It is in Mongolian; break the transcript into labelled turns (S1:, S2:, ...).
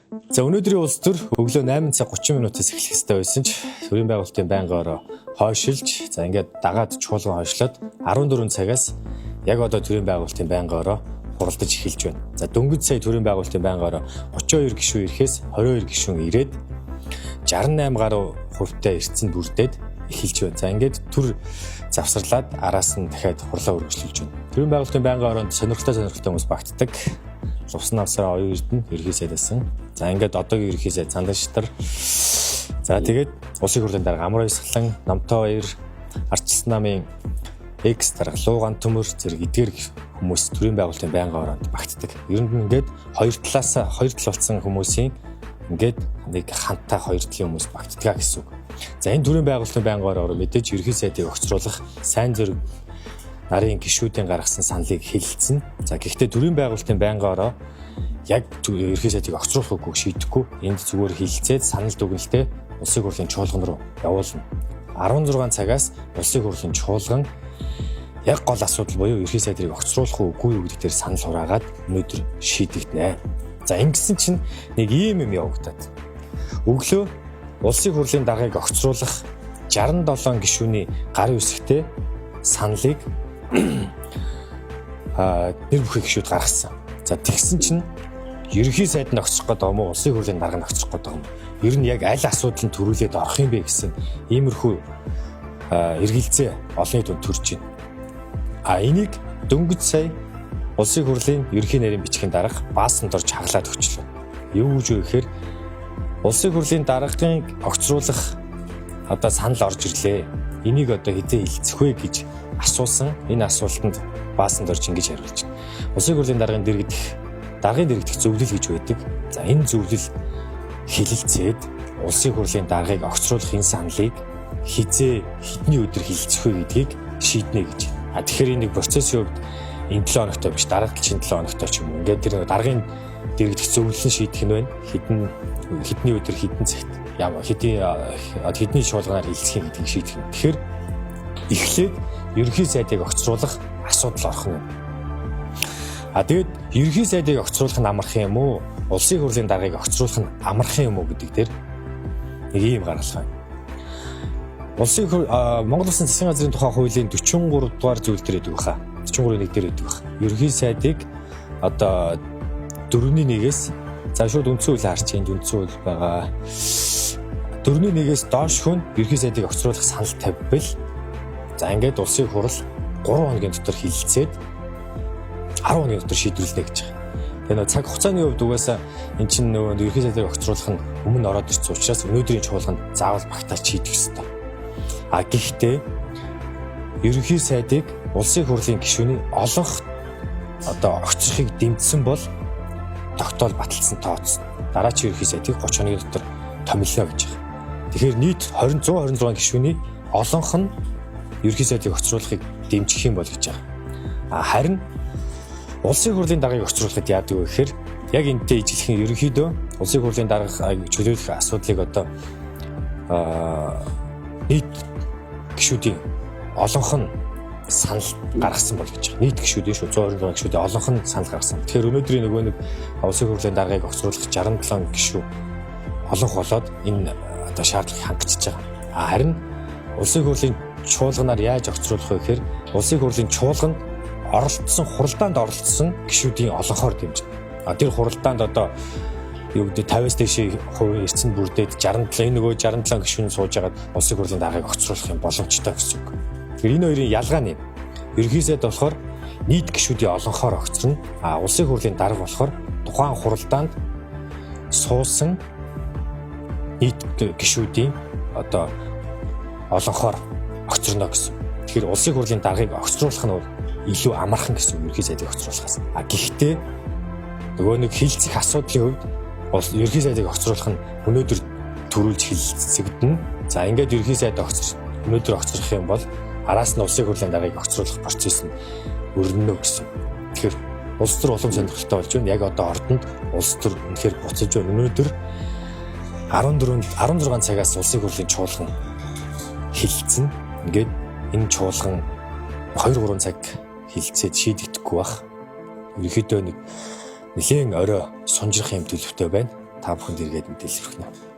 S1: За өнөөдрийн улс төр өглөө 8 цаг 30 минутаас эхлэх ёстой байсан ч төрийн байгуулалтын байнгаараа хойшилж за ингээд дагаад чуулган хойшлоод 14 цагаас яг одоо төрийн байгуулалтын байнгаараа хуралдаж эхэлж байна. За дөнгөж сая төрийн байгуулалтын байнгаараа 32 гишүүн ирэхээс 22 гишүүн ирээд 68 гаруй хувьтай ирсэн бүрдээд эхэлж байна. За ингээд төр завсарлаад араас нь дахиад хурлаа үргэлжлүүлж байна. Төрийн байгуулалтын байнгын оронд сонирхолтой хүмүүс багтдаг. Лувсан авсараа оюун эрдэнэ ерхий сайдсан. За ингээд одоогийн ерхий сайд Цандан Шитар. За тэгээд улсын хурлын дарга Амар Баясгалан, Намтай Баяр, Арчилсан намын экс дарга Лууган Төмөр зэрэг эдгээр хүмүүс төрийн байгуулалтын байнгын оронд багтдаг. Ер нь ингээд хоёр тал болсон хүмүүсийн ингээд нэг хантай хоёр талын хүмүүс багтдаг гэсэн үг. За энэ төрийн байгуулалтын байнгын ороо мэдээж ерхий сайдыг огцруулах сайн зэрэг нарын гишүүдийн гаргасан саналыг хэлэлцэн. За гэхдээ төрийн байгуулалтын байнгын ороо яг ерхий сайдыг огцруулах үгүйг шийдэхгүй. Энд зүгээр хэлэлцээд санал дүгнэлтээ улсын хурлын чуулган руу явуулна. 16 цагаас улсын хурлын чуулган яг гол асуудал буюу ерхий сайдыг огцруулах үгүй юу гэдгээр санал хураагаад өнөөдөр шийдэгдэнэ. За ингэсэн чинь нэг ийм юм явагдаад. Өглөө улсын хурлын даргаыг огцруулах 67 гишүүний гарын үсэгтэй саналыг нэр бүхий гишүүд гаргасан. За тэгсэн чинь ерхий сайд нь огцох гэдэг юм уу, улсын хурлын дарга нь огцох гэдэг юм. Ер нь яг аль асуудал нь төрүүлээд орох юм бэ гэсэн иймэрхүү эргэлзээ олонний дунд төрж байна. Энийг дөнгөж сая улсын хурлын ерхий нарийн бичгийн дарга баасанд орж хаглаад өчлөө. Юу гэж вэ гэхээр улсын хурлын даргын огцруулах одоо санал орж ирлээ. Энийг одоо хэзээ хэлцэх вэ гэж асуусан. Энэ асуултанд баасанд орж ингэж хариулж байна. Улсын хурлын даргын дэрэгдэх зөвлөл гэж байдаг. За энэ зөвлөл хэлэлцээд улсын хурлын даргыг огцруулах энэ саналыг хэдний өдөр хэлэлцэх вэ гэдгийг шийднэ гэж. Тэгэхээр энэ процессын хувьд энэ 7 хоногтой биш, дараагийн 7 хоногтой ч юм уу. Ингээд тэр даргын дэрэгдэх зөвлөлн шийдэх нь байна. Хэдний өдөр хэдэн цагт хэдний чуулганаар хэлцэх юм гэдгийг шийдэх нь. Тэгэхээр эхлээд ерхий сайдыг огцруулах асуудал орох нь. Тэгээд ерхий сайдыг огцруулах нь амарх юм уу? Улсын хурлын даргаыг огцруулах нь амарх юм уу гэдэг дээр нэг ийм гаргалгаа. Монгол Улсын засгийн газрын тухай хуулийн 43 дугаар зүйл дээр байдаг баха. 43-ийн 1 дээр байдаг баха. Ерхий сайдыг одоо 4-1-ээс за шууд үндсэн хуулийг харж энд үндсэн хууль байгаа. 4-1-ээс доош хүн ерхий сайдыг огцруулах санал тавьбал за ингээд улсын хурал 3 хоногийн дотор хэлэлцээд 10 хоногийн дотор шийдвэрлэнэ гэж байна. Тэгээ цаг хугацааны хувьд угаасаа эн чинь нөгөө ерхий сайдыг огцруулах нь өмнө ороод ирсэн учраас өнөөдрийн чуулганд заавал багтааж шийдэх ёстой. Гэхдээ ерхий сайдыг улсын хурлын гишүүний олонх одоо огцрохыг дэмжсэн бол тогтоол баталсан тооцсон. Дараачийн ерхий сайдыг 30 хоногийн дотор томилно гэж байна. Тэгэхээр нийт 126 гишүүний олонх нь ерхий сайдыг огцруулахыг дэмжих юм бол гэж байгаа. Харин улсын хурлын даргаыг огцруулахад яадаг вэ гэхээр яг энэтэй ижилхэн ерөнхийдөө улсын хурлын дарга чөлөөлөх асуудлыг одоо нийт гишүүдийн олонх нь санал гаргасан бол гэж байна. Нийт гишүүдийн шүү 126 гишүүдийн олонх нь санал гаргасан. Тэгэхээр өнөөдрийн нөгөө нэг улсын хурлын даргаыг огцруулах 67 гишүү олонх болоод энэ одоо шаардлагыг хангачиж байгаа. Харин улсын хурлын чуулганаар яаж огцруулах вэ гэхээр улсын хурлын чуулганд хуралдаанд оролцсон гишүүдийн олонхоор дэмжинэ. Тэр хуралдаанд одоо юу гэдэг 50-аас дээш хувийн эрдэнэ бүрдээд 67 энэ нөгөө 67 гишүүн сууж агаад улсын хурлын даргаыг огцруулах юм боломжтой гэсэн үг. Тэгэхээр энэ хоёрын ялгаа нь ерхий сайд болохоор нийт гишүүдийн олонхоор огцорно. Улсын хурлын дарга болохоор тухайн хуралдаанд суусан нийт гишүүдийн одоо олонхоор огцорно гэсэн. Тэгэхээр улсын хурлын даргаыг огцруулах нь илүү амархан гэсэн ерхий сайдыг огцруулахаас. Гэхдээ нөгөө нэг хилцэх асуудлын хувьд ерхий сайдыг огцруулах нь өнөөдөр төрүүлж хэлэлцэгдэнэ. За ингээд ерхий сайд өнөөдөр огцрох юм бол араас нь улсын хурлын даргаыг огцруулах процесс нь өрнөнө гэсэн. Тэгэхээр улс төр улам сонирхолтой болж байна. Яг одоо ордонд улс төр үнэхээр буцаж байна. Өнөөдөр 16 цагаас улсын хурлын чуулган хэлэлцэн. Ингээд энэ чуулган 2-3 цаг хэлэлцээд шийдэгдэхгүй бах. Ерөнхийдөө нэг нэлээд орой сунжрах юм төлөвтэй байна. та бүхэнд эргээд мэдээлэл хүргэнэ.